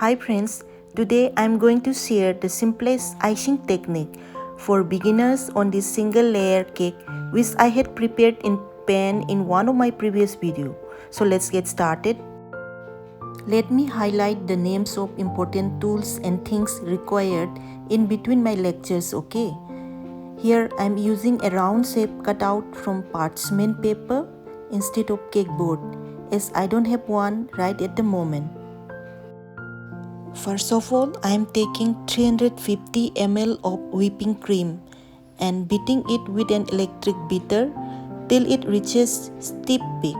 Hi friends, today I am going to share the simplest icing technique for beginners on this single layer cake which I had prepared in pan in one of my previous videos. So let's get started. Let me highlight the names of important tools and things required in between my lectures, okay? Here I am using a round shape cut out from parchment paper instead of cake board as I don't have one right at the moment. First of all, I am taking 350 ml of whipping cream and beating it with an electric beater till it reaches stiff peak.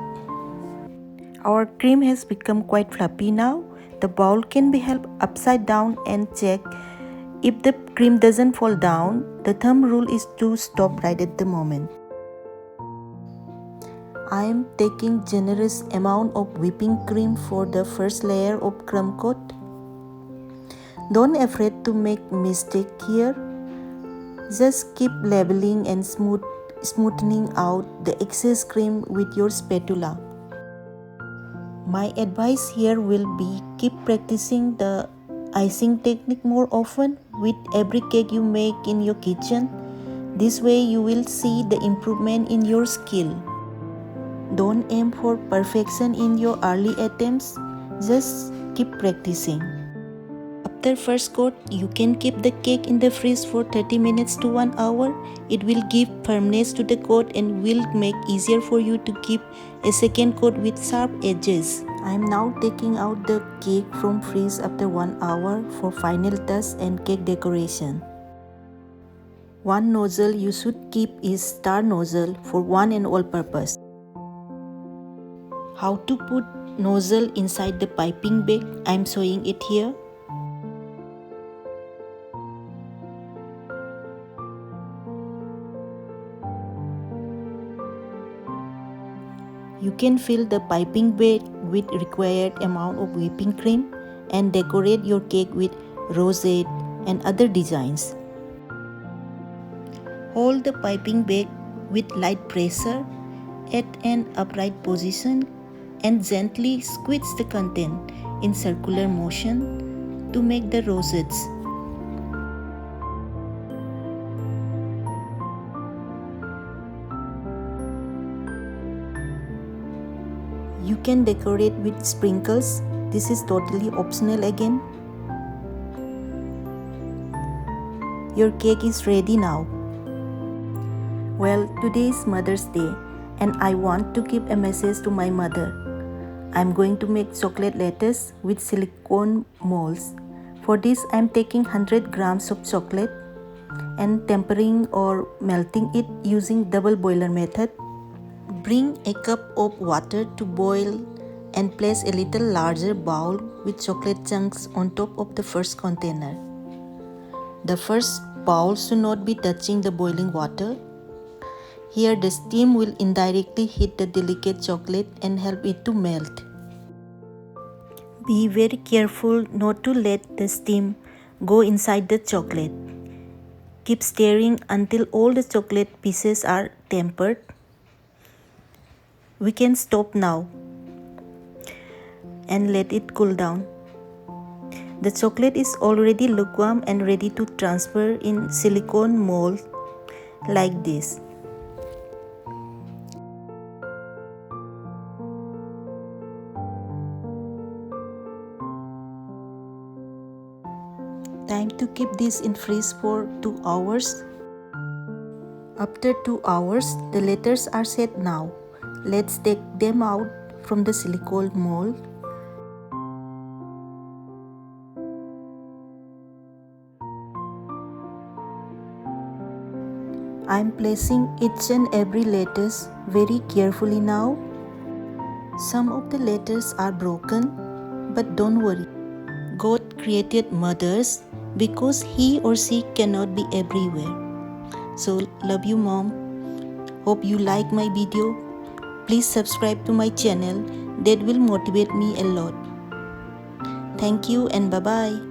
Our cream has become quite fluffy now. The bowl can be held upside down and check. If the cream doesn't fall down, the thumb rule is to stop right at the moment. I am taking generous amount of whipping cream for the first layer of crumb coat. Don't afraid to make mistake here. Just keep leveling and smoothing out the excess cream with your spatula. My advice here will be keep practicing the icing technique more often with every cake you make in your kitchen. This way you will see the improvement in your skill. Don't aim for perfection in your early attempts. Just keep practicing. After first coat, you can keep the cake in the fridge for 30 minutes to 1 hour. It will give firmness to the coat and will make easier for you to keep a second coat with sharp edges. I am now taking out the cake from fridge after 1 hour for final touch and cake decoration. One nozzle you should keep is star nozzle for one and all purpose. How to put nozzle inside the piping bag, I am showing it here. You can fill the piping bag with required amount of whipping cream and decorate your cake with rosette and other designs. Hold the piping bag with light pressure at an upright position and gently squeeze the content in circular motion to make the rosettes. You can decorate with sprinkles. This is totally optional again. Your cake is ready now. Well, today is Mother's Day and I want to give a message to my mother. I'm going to make chocolate lattice with silicone molds. For this, I'm taking 100 grams of chocolate and tempering or melting it using double boiler method. Bring a cup of water to boil and place a little larger bowl with chocolate chunks on top of the first container. The first bowl should not be touching the boiling water. Here the steam will indirectly hit the delicate chocolate and help it to melt. Be very careful not to let the steam go inside the chocolate. Keep stirring until all the chocolate pieces are tempered. We can stop now and let it cool down. The chocolate is already lukewarm and ready to transfer in silicone mold like this. Time to keep this in freeze for 2 hours. After 2 hours, the letters are set now. Let's take them out from the silicone mold. I am placing each and every letters very carefully now. Some of the letters are broken, but don't worry. God created mothers because he or she cannot be everywhere. So love you, Mom. Hope you like my video. Please subscribe to my channel. That will motivate me a lot. Thank you and bye-bye.